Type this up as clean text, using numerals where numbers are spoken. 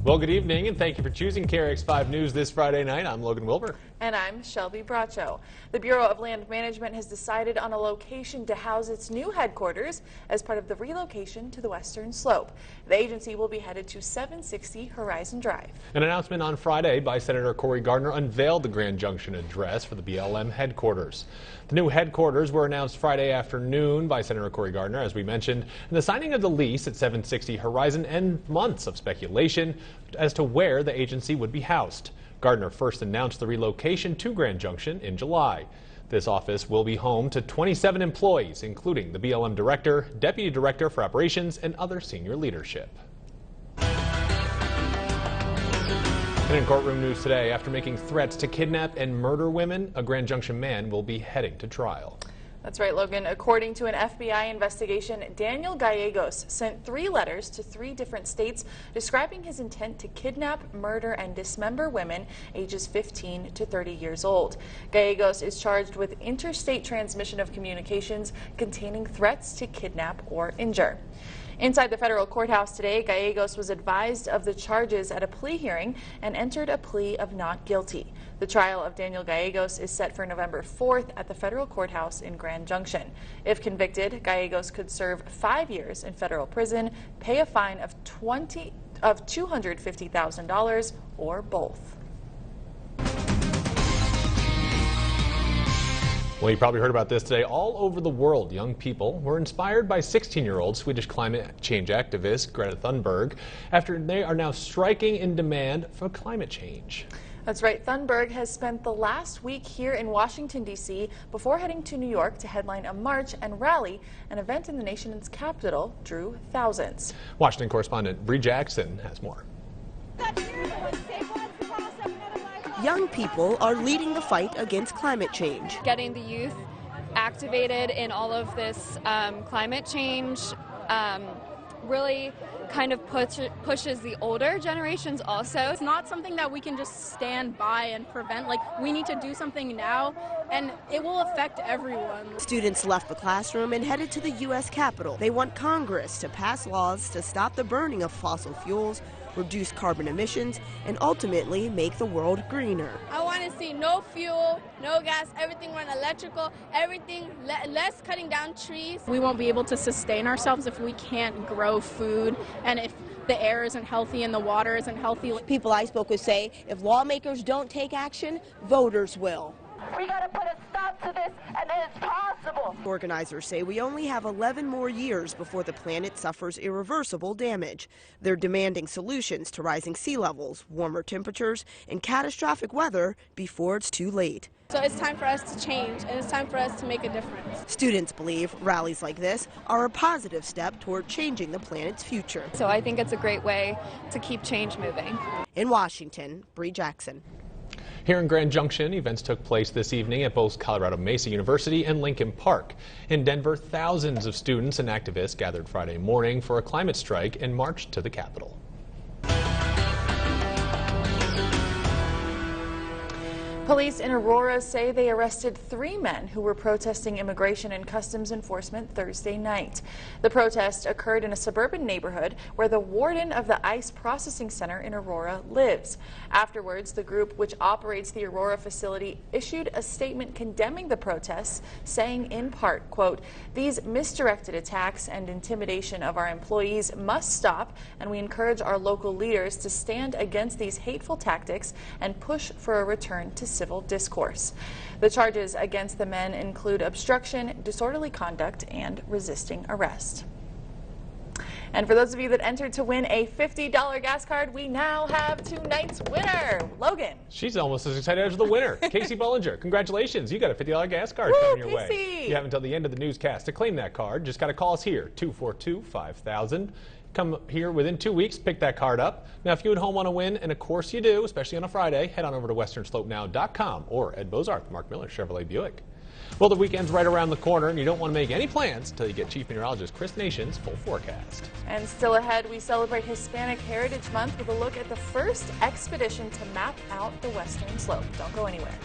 Well, good evening, and thank you for choosing KRX5 News this Friday night. I'm Logan Wilbur. And I'm Shelby Bracho. The Bureau of Land Management has decided on a location to house its new headquarters as part of the relocation to the Western Slope. The agency will be headed to 760 Horizon Drive. An announcement on Friday by Senator Cory Gardner unveiled the Grand Junction address for the BLM headquarters. The new headquarters were announced Friday afternoon by Senator Cory Gardner, as we mentioned, and the signing of the lease at 760 Horizon ends months of speculation as to where the agency would be housed. Gardner first announced the relocation to Grand Junction in July. This office will be home to 27 employees, including the BLM director, deputy director for operations, and other senior leadership. And in courtroom news today, after making threats to kidnap and murder women, a Grand Junction man will be heading to trial. That's right, Logan. According to an FBI investigation, Daniel Gallegos sent 3 letters to 3 different states describing his intent to kidnap, murder, and dismember women ages 15 to 30 years old. Gallegos is charged with interstate transmission of communications containing threats to kidnap or injure. Inside the federal courthouse today, Gallegos was advised of the charges at a plea hearing and entered a plea of not guilty. The trial of Daniel Gallegos is set for November 4th at the federal courthouse in Grand Junction. If convicted, Gallegos could serve 5 years in federal prison, pay a fine of $250,000, or both. Well, you probably heard about this today. All over the world, young people were inspired by 16-year-old Swedish climate change activist Greta Thunberg after they are now striking in demand for climate change. That's right. Thunberg has spent the last week here in Washington, D.C. before heading to New York to headline a march and rally. An event in the nation's capital drew thousands. Washington correspondent Bree Jackson has more. Young people are leading the fight against climate change. Getting the youth activated in all of this climate change really kind of pushes the older generations also. It's not something that we can just stand by and prevent. Like, we need to do something now, and it will affect everyone. Students left the classroom and headed to the U.S. Capitol. They want Congress to pass laws to stop the burning of fossil fuels, reduce carbon emissions, and ultimately make the world greener. I want to see no fuel, no gas, everything run electrical, everything, less cutting down trees. We won't be able to sustain ourselves if we can't grow food and if the air isn't healthy and the water isn't healthy. People I spoke with say if lawmakers don't take action, voters will. We got to put a stop to this, and it's possible. Organizers say we only have 11 more years before the planet suffers irreversible damage. They're demanding solutions to rising sea levels, warmer temperatures, and catastrophic weather before it's too late. So it's time for us to change, and it's time for us to make a difference. Students believe rallies like this are a positive step toward changing the planet's future. So I think it's a great way to keep change moving. In Washington, Bree Jackson. Here in Grand Junction, events took place this evening at both Colorado Mesa University and Lincoln Park. In Denver, thousands of students and activists gathered Friday morning for a climate strike and marched to the Capitol. Police in Aurora say they arrested 3 men who were protesting Immigration and Customs Enforcement Thursday night. The protest occurred in a suburban neighborhood where the warden of the ICE processing center in Aurora lives. Afterwards, the group, which operates the Aurora facility, issued a statement condemning the protests, saying in part, quote, "These misdirected attacks and intimidation of our employees must stop, and we encourage our local leaders to stand against these hateful tactics and push for a return to civil discourse." The charges against the men include obstruction, disorderly conduct, and resisting arrest. And for those of you that entered to win a $50 gas card, we now have tonight's winner, Logan. She's almost as excited as the winner, Casey Bollinger. Congratulations, you got a $50 gas card coming your way. You have until the end of the newscast to claim that card. Just got to call us here, 242-5000. Come here within 2 weeks, pick that card up. Now, if you at home want to win, and of course you do, especially on a Friday, head on over to westernslopenow.com or Ed Bozarth, Mark Miller, Chevrolet Buick. Well, the weekend's right around the corner, and you don't want to make any plans until you get Chief Meteorologist Chris Nation's full forecast. And still ahead, we celebrate Hispanic Heritage Month with a look at the first expedition to map out the Western Slope. Don't go anywhere.